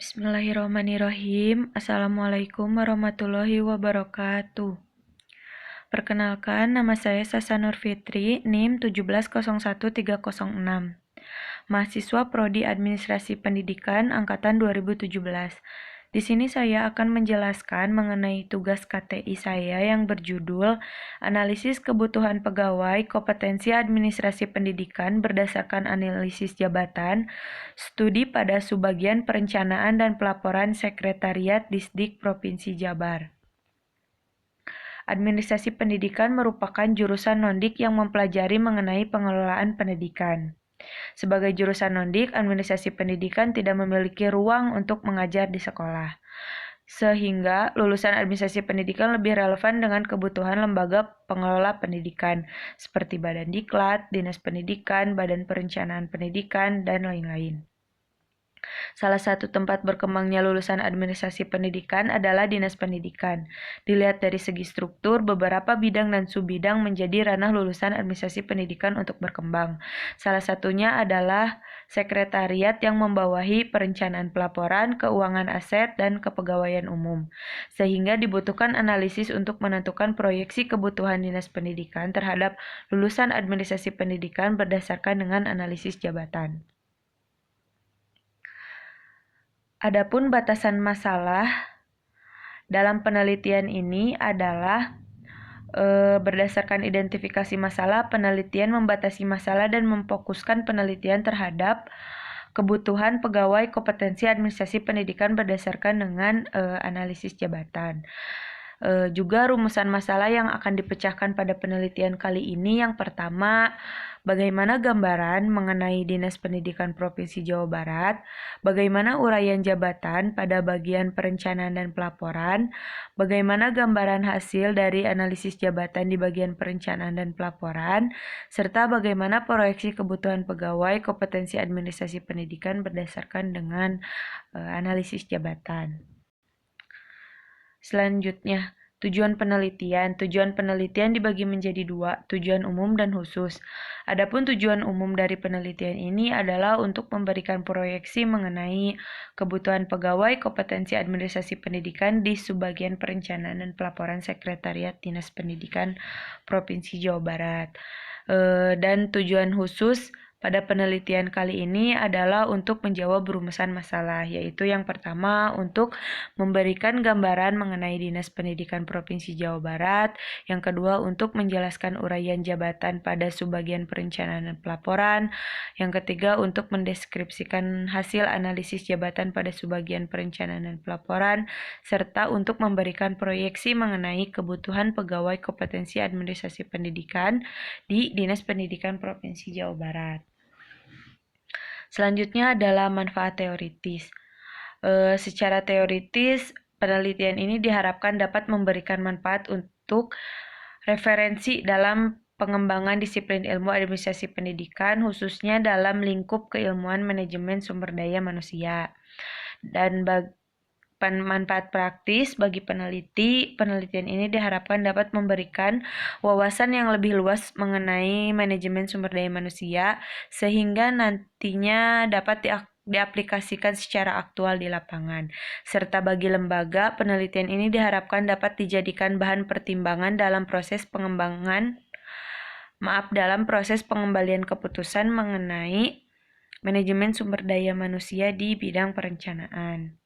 Bismillahirrahmanirrahim. Assalamualaikum warahmatullahi wabarakatuh. Perkenalkan, nama saya Sasa Nur Fitri, NIM 1701306. Mahasiswa Prodi Administrasi Pendidikan Angkatan 2017. Di sini saya akan menjelaskan mengenai tugas KTI saya yang berjudul Analisis Kebutuhan Pegawai Kompetensi Administrasi Pendidikan berdasarkan analisis jabatan, studi pada Subbagian Perencanaan dan Pelaporan Sekretariat Disdik Provinsi Jabar. Administrasi Pendidikan merupakan jurusan non-dik yang mempelajari mengenai pengelolaan pendidikan. Sebagai jurusan non-dik, administrasi pendidikan tidak memiliki ruang untuk mengajar di sekolah. Sehingga lulusan administrasi pendidikan lebih relevan dengan kebutuhan lembaga pengelola pendidikan, seperti Badan Diklat, Dinas Pendidikan, Badan Perencanaan Pendidikan, dan lain-lain. Salah satu tempat berkembangnya lulusan administrasi pendidikan adalah Dinas Pendidikan. Dilihat dari segi struktur, beberapa bidang dan subbidang menjadi ranah lulusan administrasi pendidikan untuk berkembang. Salah satunya adalah sekretariat yang membawahi perencanaan pelaporan, keuangan aset, dan kepegawaian umum. Sehingga dibutuhkan analisis untuk menentukan proyeksi kebutuhan Dinas Pendidikan terhadap lulusan administrasi pendidikan berdasarkan dengan analisis jabatan. Adapun batasan masalah dalam penelitian ini adalah berdasarkan identifikasi masalah, penelitian membatasi masalah dan memfokuskan penelitian terhadap kebutuhan pegawai kompetensi administrasi pendidikan berdasarkan dengan analisis jabatan. Juga rumusan masalah yang akan dipecahkan pada penelitian kali ini. Yang pertama, bagaimana gambaran mengenai Dinas Pendidikan Provinsi Jawa Barat, bagaimana uraian jabatan pada bagian perencanaan dan pelaporan, bagaimana gambaran hasil dari analisis jabatan di bagian perencanaan dan pelaporan, serta bagaimana proyeksi kebutuhan pegawai kompetensi administrasi pendidikan berdasarkan dengan analisis jabatan. Selanjutnya, tujuan penelitian. Tujuan penelitian dibagi menjadi dua, tujuan umum dan khusus. Adapun tujuan umum dari penelitian ini adalah untuk memberikan proyeksi mengenai kebutuhan pegawai kompetensi administrasi pendidikan di Subbagian Perencanaan dan Pelaporan Sekretariat Dinas Pendidikan Provinsi Jawa Barat. Dan tujuan khusus pada penelitian kali ini adalah untuk menjawab rumusan masalah, yaitu yang pertama untuk memberikan gambaran mengenai Dinas Pendidikan Provinsi Jawa Barat, yang kedua untuk menjelaskan uraian jabatan pada Subbagian Perencanaan dan Pelaporan, yang ketiga untuk mendeskripsikan hasil analisis jabatan pada Subbagian Perencanaan dan Pelaporan, serta untuk memberikan proyeksi mengenai kebutuhan pegawai kompetensi administrasi pendidikan di Dinas Pendidikan Provinsi Jawa Barat. Selanjutnya adalah manfaat teoritis. Secara teoritis, penelitian ini diharapkan dapat memberikan manfaat untuk referensi dalam pengembangan disiplin ilmu administrasi pendidikan, khususnya dalam lingkup keilmuan manajemen sumber daya manusia. Dan manfaat praktis bagi peneliti, penelitian ini diharapkan dapat memberikan wawasan yang lebih luas mengenai manajemen sumber daya manusia, sehingga nantinya dapat diaplikasikan secara aktual di lapangan. Serta bagi lembaga, penelitian ini diharapkan dapat dijadikan bahan pertimbangan dalam proses pengembalian keputusan mengenai manajemen sumber daya manusia di bidang perencanaan.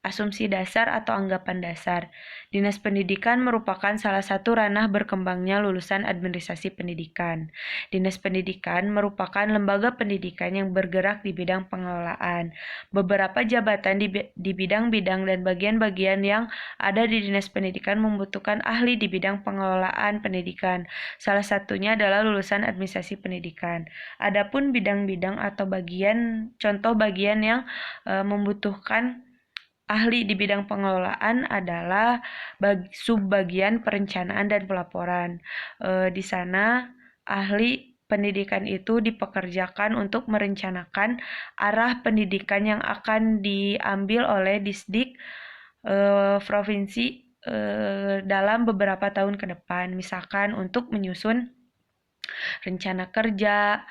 Asumsi dasar atau anggapan dasar. Dinas Pendidikan merupakan salah satu ranah berkembangnya lulusan administrasi pendidikan. Dinas Pendidikan merupakan lembaga pendidikan yang bergerak di bidang pengelolaan. Beberapa jabatan di bidang-bidang dan bagian-bagian yang ada di Dinas Pendidikan membutuhkan ahli di bidang pengelolaan pendidikan. Salah satunya adalah lulusan administrasi pendidikan. Adapun bidang-bidang atau contoh bagian yang membutuhkan ahli di bidang pengelolaan adalah subbagian perencanaan dan pelaporan. Di sana ahli pendidikan itu dipekerjakan untuk merencanakan arah pendidikan yang akan diambil oleh Disdik provinsi dalam beberapa tahun ke depan. Misalkan untuk menyusun rencana kerja,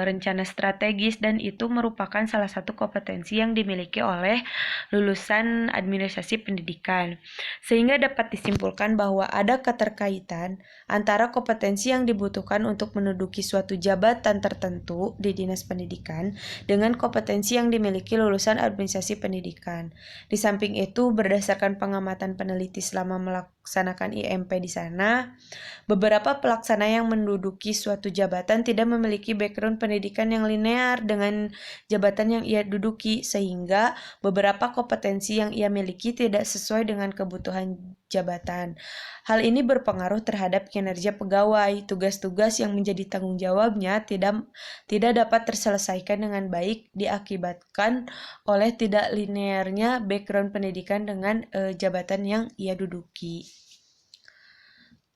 rencana strategis, dan itu merupakan salah satu kompetensi yang dimiliki oleh lulusan administrasi pendidikan. Sehingga dapat disimpulkan bahwa ada keterkaitan antara kompetensi yang dibutuhkan untuk menduduki suatu jabatan tertentu di dinas pendidikan dengan kompetensi yang dimiliki lulusan administrasi pendidikan. Di samping itu, berdasarkan pengamatan peneliti selama melaksanakan IMP di sana, beberapa pelaksana yang menduduki suatu jabatan tidak memiliki background pendidikan yang linear dengan jabatan yang ia duduki, sehingga beberapa kompetensi yang ia miliki tidak sesuai dengan kebutuhan jabatan. Hal ini berpengaruh terhadap kinerja pegawai. Tugas-tugas yang menjadi tanggung jawabnya tidak dapat terselesaikan dengan baik diakibatkan oleh tidak linearnya background pendidikan dengan jabatan yang ia duduki.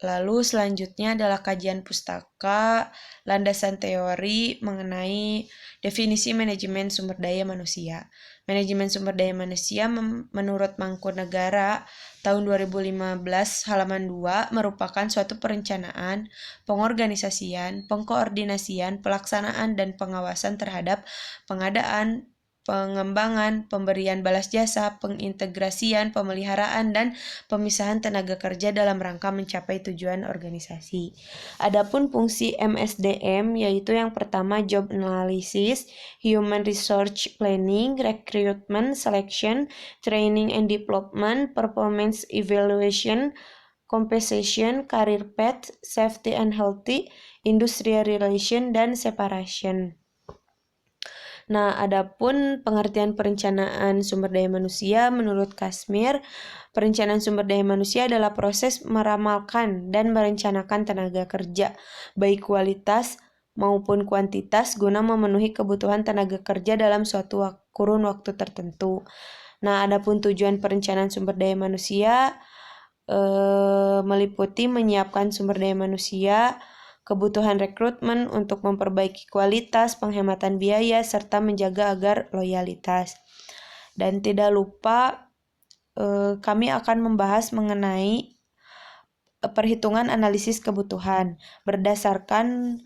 Lalu selanjutnya adalah kajian pustaka, landasan teori mengenai definisi manajemen sumber daya manusia. Manajemen sumber daya manusia menurut Mangkunegara tahun 2015 halaman 2 merupakan suatu perencanaan, pengorganisasian, pengkoordinasian, pelaksanaan, dan pengawasan terhadap pengadaan, pengembangan, pemberian balas jasa, pengintegrasian, pemeliharaan, dan pemisahan tenaga kerja dalam rangka mencapai tujuan organisasi. Adapun fungsi MSDM yaitu yang pertama job analysis, human resource planning, recruitment, selection, training and development, performance evaluation, compensation, career path, safety and healthy, industrial relation, dan separation. Nah, adapun pengertian perencanaan sumber daya manusia menurut Kasmir, perencanaan sumber daya manusia adalah proses meramalkan dan merencanakan tenaga kerja, baik kualitas maupun kuantitas, guna memenuhi kebutuhan tenaga kerja dalam suatu kurun waktu tertentu. Nah, adapun tujuan perencanaan sumber daya manusia meliputi menyiapkan sumber daya manusia, kebutuhan rekrutmen untuk memperbaiki kualitas, penghematan biaya, serta menjaga agar loyalitas. Dan tidak lupa kami akan membahas mengenai perhitungan analisis kebutuhan berdasarkan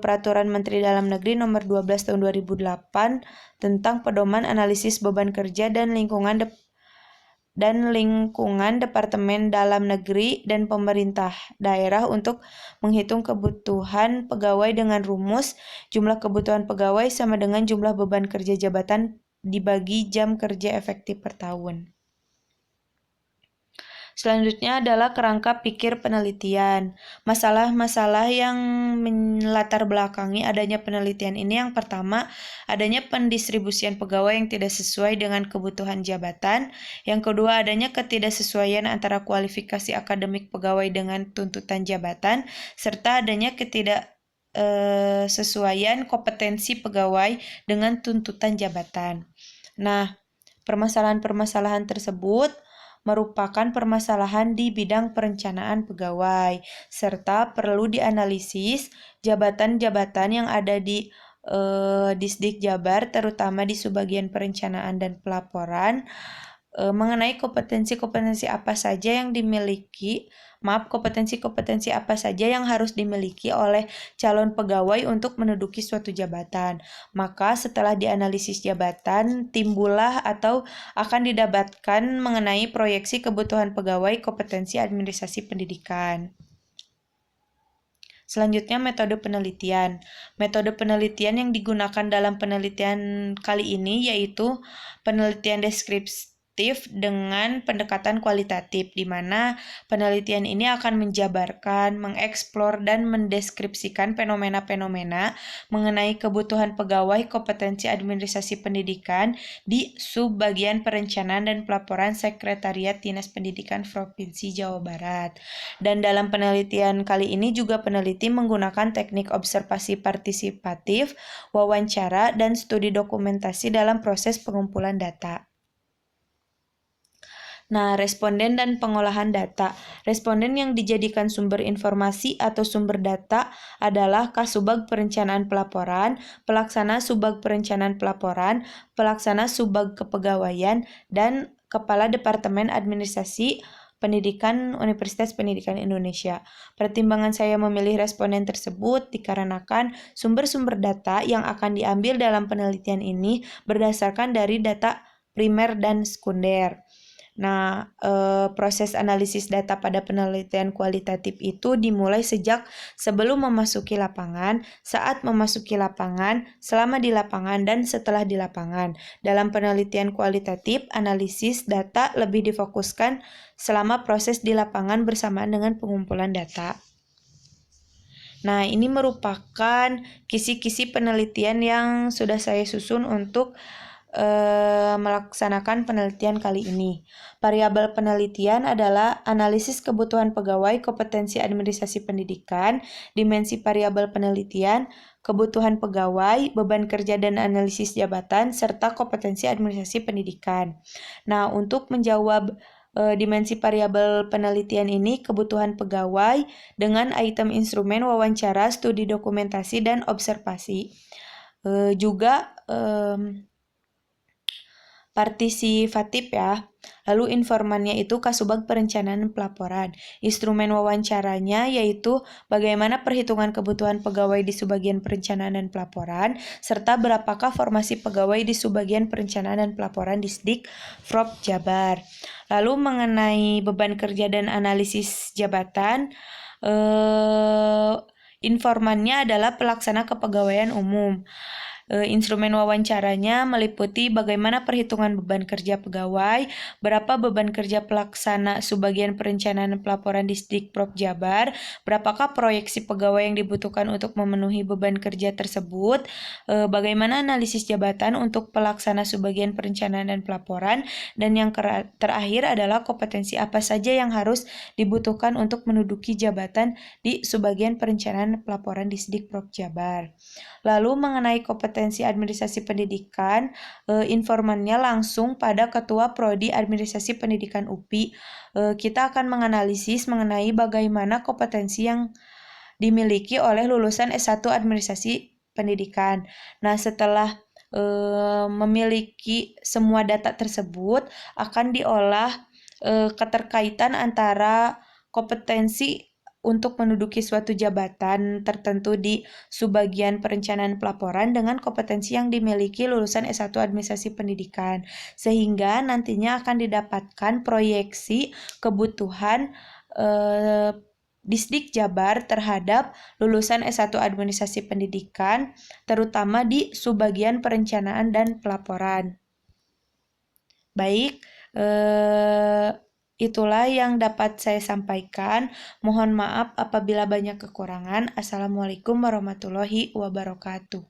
Peraturan Menteri Dalam Negeri Nomor 12 Tahun 2008 tentang pedoman analisis beban kerja dan lingkungan Departemen Dalam Negeri dan pemerintah daerah untuk menghitung kebutuhan pegawai dengan rumus jumlah kebutuhan pegawai sama dengan jumlah beban kerja jabatan dibagi jam kerja efektif per tahun. Selanjutnya adalah kerangka pikir penelitian. Masalah-masalah yang melatar belakangi adanya penelitian ini yang pertama, adanya pendistribusian pegawai yang tidak sesuai dengan kebutuhan jabatan. Yang kedua, adanya ketidaksesuaian antara kualifikasi akademik pegawai dengan tuntutan jabatan, serta adanya ketidaksesuaian kompetensi pegawai dengan tuntutan jabatan. Nah, permasalahan-permasalahan tersebut merupakan permasalahan di bidang perencanaan pegawai, serta perlu dianalisis jabatan-jabatan yang ada di Disdik Jabar, terutama di subbagian perencanaan dan pelaporan, mengenai kompetensi-kompetensi apa saja yang kompetensi-kompetensi apa saja yang harus dimiliki oleh calon pegawai untuk menduduki suatu jabatan. Maka setelah dianalisis jabatan, timbullah atau akan didapatkan mengenai proyeksi kebutuhan pegawai kompetensi administrasi pendidikan. Selanjutnya, metode penelitian. Metode penelitian yang digunakan dalam penelitian kali ini yaitu penelitian deskriptif dengan pendekatan kualitatif, di mana penelitian ini akan menjabarkan, mengeksplor, dan mendeskripsikan fenomena-fenomena mengenai kebutuhan pegawai kompetensi administrasi pendidikan di subbagian perencanaan dan pelaporan Sekretariat Dinas Pendidikan Provinsi Jawa Barat. Dan dalam penelitian kali ini juga peneliti menggunakan teknik observasi partisipatif, wawancara, dan studi dokumentasi dalam proses pengumpulan data. Nah, responden dan pengolahan data. Responden yang dijadikan sumber informasi atau sumber data adalah Kasubag Perencanaan Pelaporan, Pelaksana Subbag Perencanaan Pelaporan, Pelaksana Subbag Kepegawaian, dan Kepala Departemen Administrasi Pendidikan Universitas Pendidikan Indonesia. Pertimbangan saya memilih responden tersebut dikarenakan sumber-sumber data yang akan diambil dalam penelitian ini berdasarkan dari data primer dan sekunder. Nah, proses analisis data pada penelitian kualitatif itu dimulai sejak sebelum memasuki lapangan, saat memasuki lapangan, selama di lapangan, dan setelah di lapangan. Dalam penelitian kualitatif, analisis data lebih difokuskan selama proses di lapangan bersamaan dengan pengumpulan data. Nah, ini merupakan kisi-kisi penelitian yang sudah saya susun untuk melaksanakan penelitian kali ini. Variabel penelitian adalah analisis kebutuhan pegawai, kompetensi administrasi pendidikan, dimensi variabel penelitian, kebutuhan pegawai, beban kerja dan analisis jabatan, serta kompetensi administrasi pendidikan. Nah, untuk menjawab dimensi variabel penelitian ini, kebutuhan pegawai dengan item instrumen wawancara, studi dokumentasi, dan observasi. Juga partisipatif ya. Lalu informannya itu Kasubag Perencanaan Pelaporan. Instrumen wawancaranya yaitu bagaimana perhitungan kebutuhan pegawai di Subbagian Perencanaan dan Pelaporan, serta berapakah formasi pegawai di Subbagian Perencanaan dan Pelaporan Disdik Prop Jabar. Lalu mengenai beban kerja dan analisis jabatan, informannya adalah pelaksana kepegawaian umum. Instrumen wawancaranya meliputi bagaimana perhitungan beban kerja pegawai, berapa beban kerja pelaksana Subbagian Perencanaan Pelaporan Disdik Prop Jabar, berapakah proyeksi pegawai yang dibutuhkan untuk memenuhi beban kerja tersebut, bagaimana analisis jabatan untuk pelaksana Subbagian Perencanaan dan Pelaporan, dan yang terakhir adalah kompetensi apa saja yang harus dibutuhkan untuk menduduki jabatan di Subbagian Perencanaan Pelaporan Disdik Prop Jabar. Lalu mengenai kompetensi administrasi pendidikan, informannya langsung pada Ketua Prodi Administrasi Pendidikan UPI. Kita akan menganalisis mengenai bagaimana kompetensi yang dimiliki oleh lulusan S1 Administrasi Pendidikan. Nah, setelah memiliki semua data tersebut, akan diolah keterkaitan antara kompetensi untuk menduduki suatu jabatan tertentu di Subbagian Perencanaan Pelaporan dengan kompetensi yang dimiliki lulusan S1 Administrasi Pendidikan, sehingga nantinya akan didapatkan proyeksi kebutuhan Disdik Jabar terhadap lulusan S1 Administrasi Pendidikan, terutama di Subbagian Perencanaan dan Pelaporan. Baik, itulah yang dapat saya sampaikan. Mohon maaf apabila banyak kekurangan. Assalamualaikum warahmatullahi wabarakatuh.